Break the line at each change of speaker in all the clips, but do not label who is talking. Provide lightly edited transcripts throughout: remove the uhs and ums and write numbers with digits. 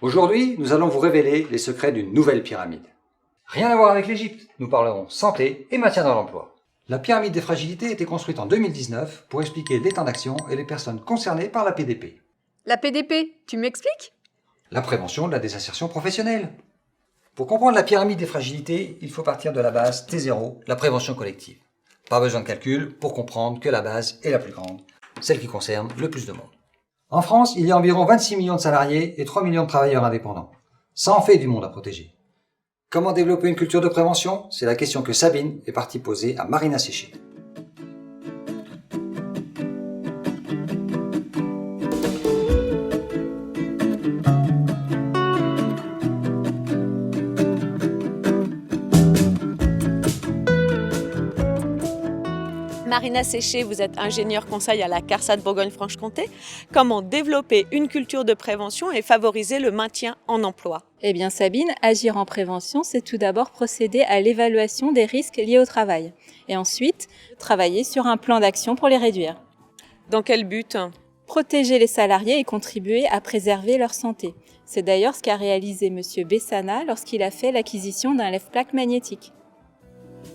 Aujourd'hui, nous allons vous révéler les secrets d'une nouvelle pyramide. Rien à voir avec l'Égypte, nous parlerons santé et maintien dans l'emploi. La pyramide des fragilités a été construite en 2019 pour expliquer les temps d'action et les personnes concernées par la PDP.
La PDP, tu m'expliques?
La prévention de la désinsertion professionnelle. Pour comprendre la pyramide des fragilités, il faut partir de la base T0, la prévention collective. Pas besoin de calcul pour comprendre que la base est la plus grande, celle qui concerne le plus de monde. En France, il y a environ 26 millions de salariés et 3 millions de travailleurs indépendants. Ça en fait du monde à protéger. Comment développer une culture de prévention? C'est la question que Sabine est partie poser à Marina Séché.
Marina Séché, vous êtes ingénieure conseil à la CARSAT Bourgogne-Franche-Comté. Comment développer une culture de prévention et favoriser le maintien en emploi?
Eh bien Sabine, agir en prévention, c'est tout d'abord procéder à l'évaluation des risques liés au travail. Et ensuite, travailler sur un plan d'action pour les réduire.
Dans quel but?
Protéger les salariés et contribuer à préserver leur santé. C'est d'ailleurs ce qu'a réalisé M. Bessana lorsqu'il a fait l'acquisition d'un lève-plaque magnétique.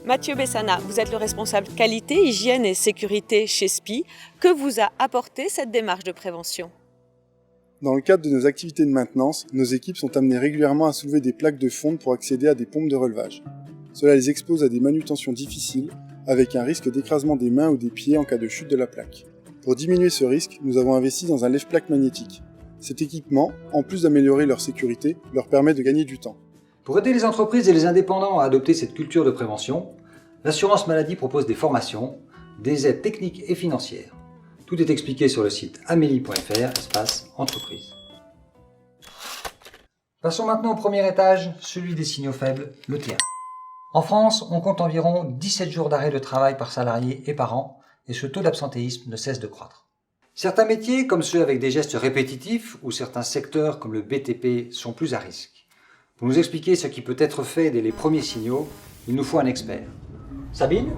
Mathieu Bessana, vous êtes le responsable qualité, hygiène et sécurité chez SPI. Que vous a apporté cette démarche de prévention?
Dans le cadre de nos activités de maintenance, nos équipes sont amenées régulièrement à soulever des plaques de fonte pour accéder à des pompes de relevage. Cela les expose à des manutentions difficiles, avec un risque d'écrasement des mains ou des pieds en cas de chute de la plaque. Pour diminuer ce risque, nous avons investi dans un lève-plaque magnétique. Cet équipement, en plus d'améliorer leur sécurité, leur permet de gagner du temps.
Pour aider les entreprises et les indépendants à adopter cette culture de prévention, l'assurance maladie propose des formations, des aides techniques et financières. Tout est expliqué sur le site amélie.fr/entreprise. Passons maintenant au premier étage, celui des signaux faibles, le T1. En France, on compte environ 17 jours d'arrêt de travail par salarié et par an, et ce taux d'absentéisme ne cesse de croître. Certains métiers, comme ceux avec des gestes répétitifs, ou certains secteurs comme le BTP, sont plus à risque. Pour nous expliquer ce qui peut être fait dès les premiers signaux, il nous faut un expert. Sabine?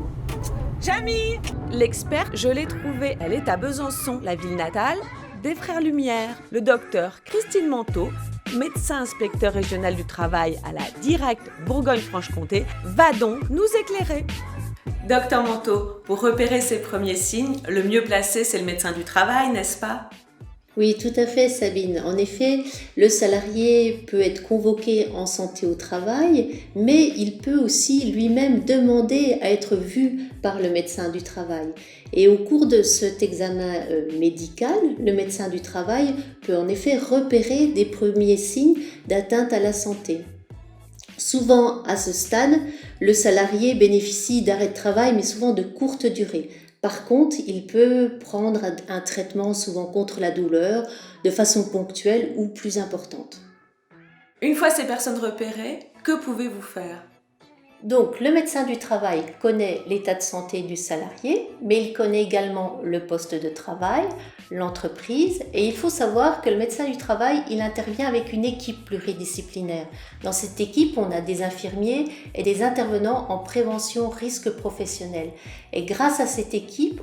Jamy! L'expert, je l'ai trouvé. Elle est à Besançon, la ville natale des Frères Lumière. Le docteur Christine Manteau, médecin inspecteur régional du travail à la Directe Bourgogne-Franche-Comté, va donc nous éclairer. Docteur Manteau, pour repérer ces premiers signes, le mieux placé, c'est le médecin du travail, n'est-ce pas?
Oui, tout à fait, Sabine. En effet, le salarié peut être convoqué en santé au travail, mais il peut aussi lui-même demander à être vu par le médecin du travail. Et au cours de cet examen médical, le médecin du travail peut en effet repérer des premiers signes d'atteinte à la santé. Souvent, à ce stade, le salarié bénéficie d'arrêt de travail, mais souvent de courte durée. Par contre, il peut prendre un traitement souvent contre la douleur de façon ponctuelle ou plus importante.
Une fois ces personnes repérées, que pouvez-vous faire?
Donc, le médecin du travail connaît l'état de santé du salarié, mais il connaît également le poste de travail, l'entreprise, et il faut savoir que le médecin du travail, il intervient avec une équipe pluridisciplinaire. Dans cette équipe, on a des infirmiers et des intervenants en prévention risque professionnel. Et grâce à cette équipe,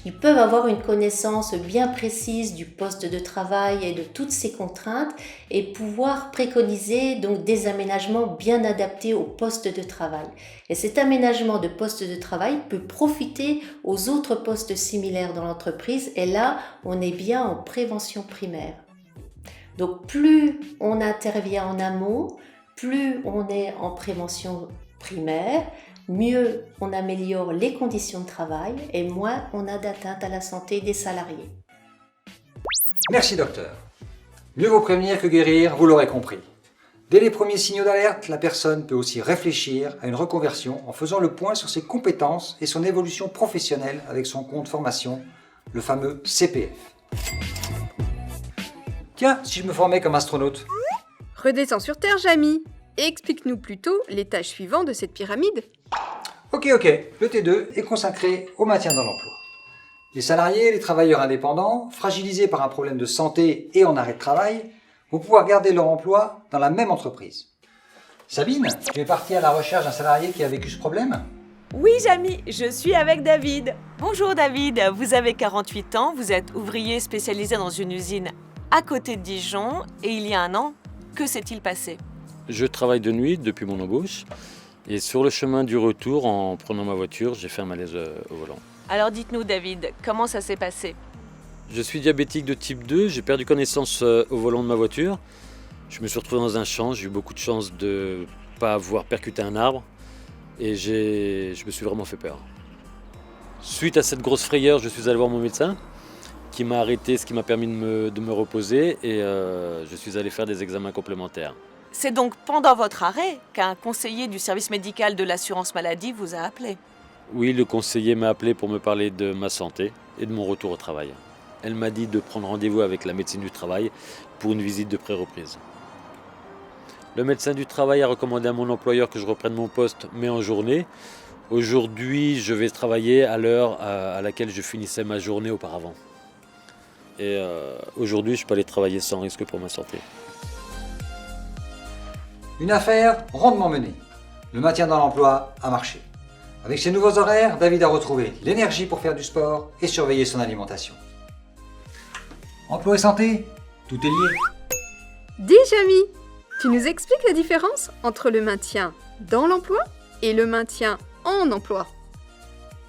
ils peuvent avoir une connaissance bien précise du poste de travail et de toutes ses contraintes et pouvoir préconiser donc des aménagements bien adaptés au poste de travail. Et cet aménagement de poste de travail peut profiter aux autres postes similaires dans l'entreprise et là, on est bien en prévention primaire. Donc plus on intervient en amont, plus on est en prévention primaire, mieux on améliore les conditions de travail et moins on a d'atteinte à la santé des salariés.
Merci docteur. Mieux vaut prévenir que guérir, vous l'aurez compris. Dès les premiers signaux d'alerte, la personne peut aussi réfléchir à une reconversion en faisant le point sur ses compétences et son évolution professionnelle avec son compte formation, le fameux CPF. Tiens, si je me formais comme astronaute?
Redescends sur Terre, Jamy, et explique-nous plutôt l'étage suivant de cette pyramide.
Ok, le T2 est consacré au maintien dans l'emploi. Les salariés et les travailleurs indépendants, fragilisés par un problème de santé et en arrêt de travail, vont pouvoir garder leur emploi dans la même entreprise. Sabine, tu es partie à la recherche d'un salarié qui a vécu ce problème?
Oui, Jamy, je suis avec David. Bonjour David, vous avez 48 ans, vous êtes ouvrier spécialisé dans une usine à côté de Dijon, et il y a un an, que s'est-il passé?
Je travaille de nuit depuis mon embauche. Et sur le chemin du retour, en prenant ma voiture, j'ai fait un malaise au volant.
Alors dites-nous David, comment ça s'est passé?
Je suis diabétique de type 2, j'ai perdu connaissance au volant de ma voiture. Je me suis retrouvé dans un champ, j'ai eu beaucoup de chance de ne pas avoir percuté un arbre. Et je me suis vraiment fait peur. Suite à cette grosse frayeur, je suis allé voir mon médecin qui m'a arrêté, ce qui m'a permis de me reposer. Et je suis allé faire des examens complémentaires.
C'est donc pendant votre arrêt qu'un conseiller du service médical de l'assurance maladie vous a appelé.
Oui, le conseiller m'a appelé pour me parler de ma santé et de mon retour au travail. Elle m'a dit de prendre rendez-vous avec la médecine du travail pour une visite de pré-reprise. Le médecin du travail a recommandé à mon employeur que je reprenne mon poste, mais en journée. Aujourd'hui, je vais travailler à l'heure à laquelle je finissais ma journée auparavant. Et aujourd'hui, je peux aller travailler sans risque pour ma santé.
Une affaire rondement menée. Le maintien dans l'emploi a marché. Avec ses nouveaux horaires, David a retrouvé l'énergie pour faire du sport et surveiller son alimentation. Emploi et santé, tout est lié.
Dis Jamy, tu nous expliques la différence entre le maintien dans l'emploi et le maintien en emploi?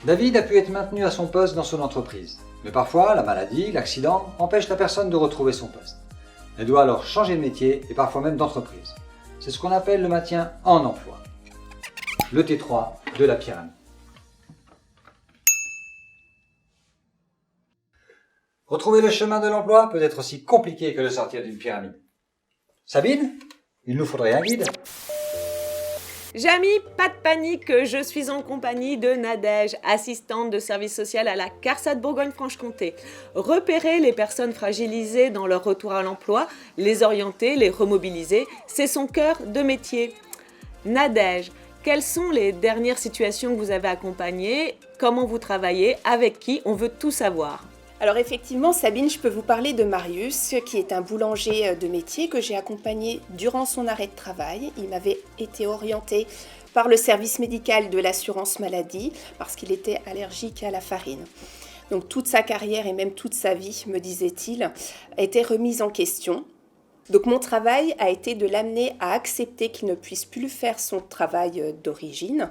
David a pu être maintenu à son poste dans son entreprise. Mais parfois, la maladie, l'accident empêche la personne de retrouver son poste. Elle doit alors changer de métier et parfois même d'entreprise. C'est ce qu'on appelle le maintien en emploi. Le T3 de la pyramide. Retrouver le chemin de l'emploi peut être aussi compliqué que de sortir d'une pyramide. Sabine, il nous faudrait un guide.
Jamy, pas de panique, je suis en compagnie de Nadège, assistante de service social à la CARSAT Bourgogne-Franche-Comté. Repérer les personnes fragilisées dans leur retour à l'emploi, les orienter, les remobiliser, c'est son cœur de métier. Nadège, quelles sont les dernières situations que vous avez accompagnées? Comment vous travaillez? Avec qui? On veut tout savoir.
Alors effectivement, Sabine, je peux vous parler de Marius, qui est un boulanger de métier que j'ai accompagné durant son arrêt de travail. Il m'avait été orienté par le service médical de l'assurance maladie parce qu'il était allergique à la farine. Donc toute sa carrière et même toute sa vie, me disait-il, a été remise en question. Donc mon travail a été de l'amener à accepter qu'il ne puisse plus faire son travail d'origine.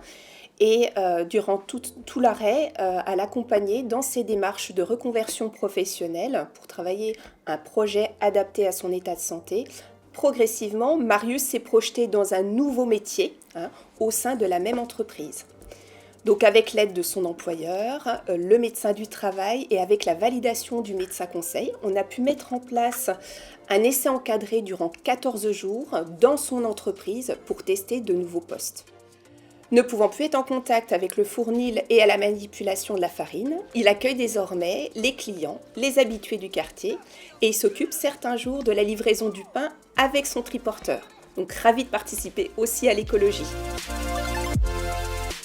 Et durant tout l'arrêt, à l'accompagner dans ses démarches de reconversion professionnelle pour travailler un projet adapté à son état de santé. Progressivement, Marius s'est projeté dans un nouveau métier au sein de la même entreprise. Donc avec l'aide de son employeur, le médecin du travail et avec la validation du médecin conseil, on a pu mettre en place un essai encadré durant 14 jours dans son entreprise pour tester de nouveaux postes. Ne pouvant plus être en contact avec le fournil et à la manipulation de la farine, il accueille désormais les clients, les habitués du quartier et il s'occupe certains jours de la livraison du pain avec son triporteur. Donc ravi de participer aussi à l'écologie.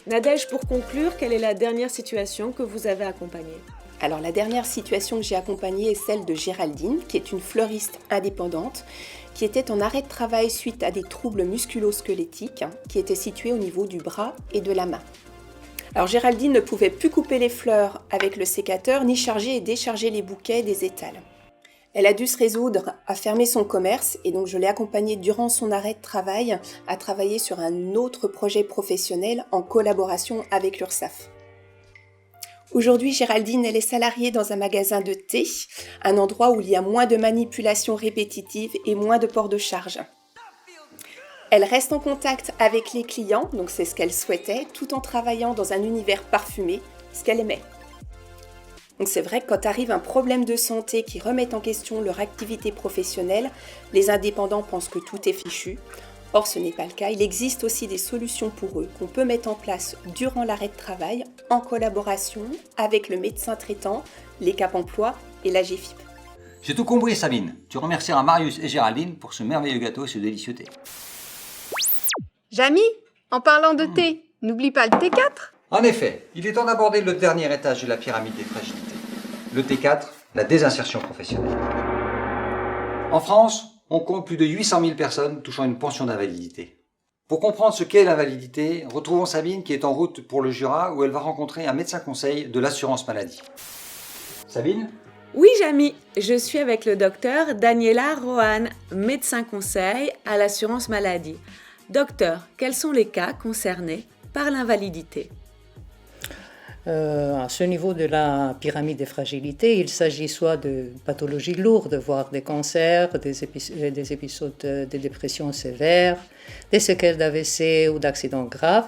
Nadège, pour conclure, quelle est la dernière situation que vous avez accompagnée?
Alors la dernière situation que j'ai accompagnée est celle de Géraldine, qui est une fleuriste indépendante, qui était en arrêt de travail suite à des troubles musculo-squelettiques qui étaient situés au niveau du bras et de la main. Alors Géraldine ne pouvait plus couper les fleurs avec le sécateur ni charger et décharger les bouquets des étals. Elle a dû se résoudre à fermer son commerce et donc je l'ai accompagnée durant son arrêt de travail à travailler sur un autre projet professionnel en collaboration avec l'URSSAF. Aujourd'hui, Géraldine, elle est salariée dans un magasin de thé, un endroit où il y a moins de manipulations répétitives et moins de port de charge. Elle reste en contact avec les clients, donc c'est ce qu'elle souhaitait, tout en travaillant dans un univers parfumé, ce qu'elle aimait. Donc c'est vrai que quand arrive un problème de santé qui remet en question leur activité professionnelle, les indépendants pensent que tout est fichu. Or, ce n'est pas le cas. Il existe aussi des solutions pour eux qu'on peut mettre en place durant l'arrêt de travail en collaboration avec le médecin traitant, les Cap Emploi et la GFIP.
J'ai tout compris, Sabine. Tu remercieras Marius et Géraldine pour ce merveilleux gâteau et ce délicieux thé.
Jamy, en parlant de thé, n'oublie pas le T4.
En effet, il est temps d'aborder le dernier étage de la pyramide des fragilités. Le T4, la désinsertion professionnelle. En France, on compte plus de 800 000 personnes touchant une pension d'invalidité. Pour comprendre ce qu'est l'invalidité, retrouvons Sabine qui est en route pour le Jura où elle va rencontrer un médecin conseil de l'assurance maladie. Sabine,
Oui, Jamy, je suis avec le docteur Daniela Rohan, médecin conseil à l'assurance maladie. Docteur, quels sont les cas concernés par l'invalidité ?
À ce niveau de la pyramide des fragilités, il s'agit soit de pathologies lourdes, voire des cancers, des épisodes de dépression sévère, des séquelles d'AVC ou d'accidents graves,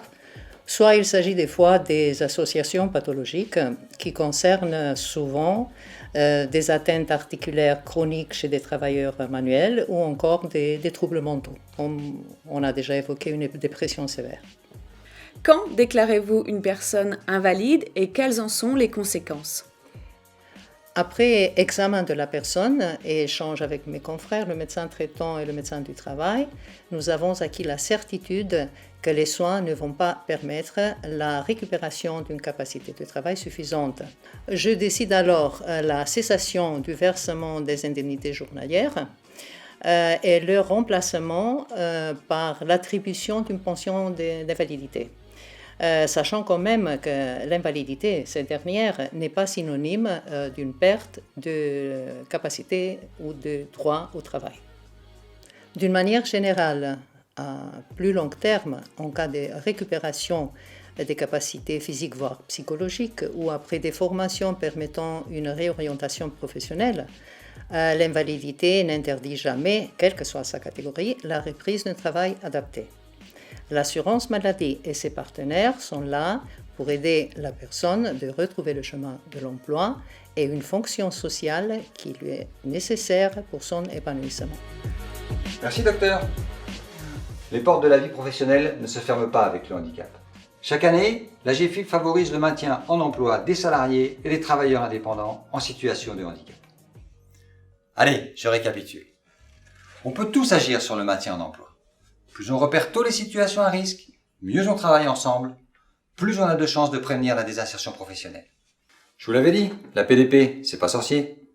soit il s'agit des fois des associations pathologiques qui concernent souvent des atteintes articulaires chroniques chez des travailleurs manuels ou encore des troubles mentaux, comme on a déjà évoqué une dépression sévère.
Quand déclarez-vous une personne invalide et quelles en sont les conséquences ?
Après examen de la personne et échange avec mes confrères, le médecin traitant et le médecin du travail, nous avons acquis la certitude que les soins ne vont pas permettre la récupération d'une capacité de travail suffisante. Je décide alors la cessation du versement des indemnités journalières et leur remplacement par l'attribution d'une pension d'invalidité. Sachant quand même que l'invalidité, cette dernière, n'est pas synonyme d'une perte de capacité ou de droit au travail. D'une manière générale, à plus long terme, en cas de récupération des capacités physiques voire psychologiques ou après des formations permettant une réorientation professionnelle, l'invalidité n'interdit jamais, quelle que soit sa catégorie, la reprise d'un travail adapté. L'assurance maladie et ses partenaires sont là pour aider la personne de retrouver le chemin de l'emploi et une fonction sociale qui lui est nécessaire pour son épanouissement.
Merci docteur. Les portes de la vie professionnelle ne se ferment pas avec le handicap. Chaque année, la GFIP favorise le maintien en emploi des salariés et des travailleurs indépendants en situation de handicap. Allez, je récapitule. On peut tous agir sur le maintien en emploi. Plus on repère tôt les situations à risque, mieux on travaille ensemble, plus on a de chances de prévenir la désinsertion professionnelle. Je vous l'avais dit, la PDP, c'est pas sorcier.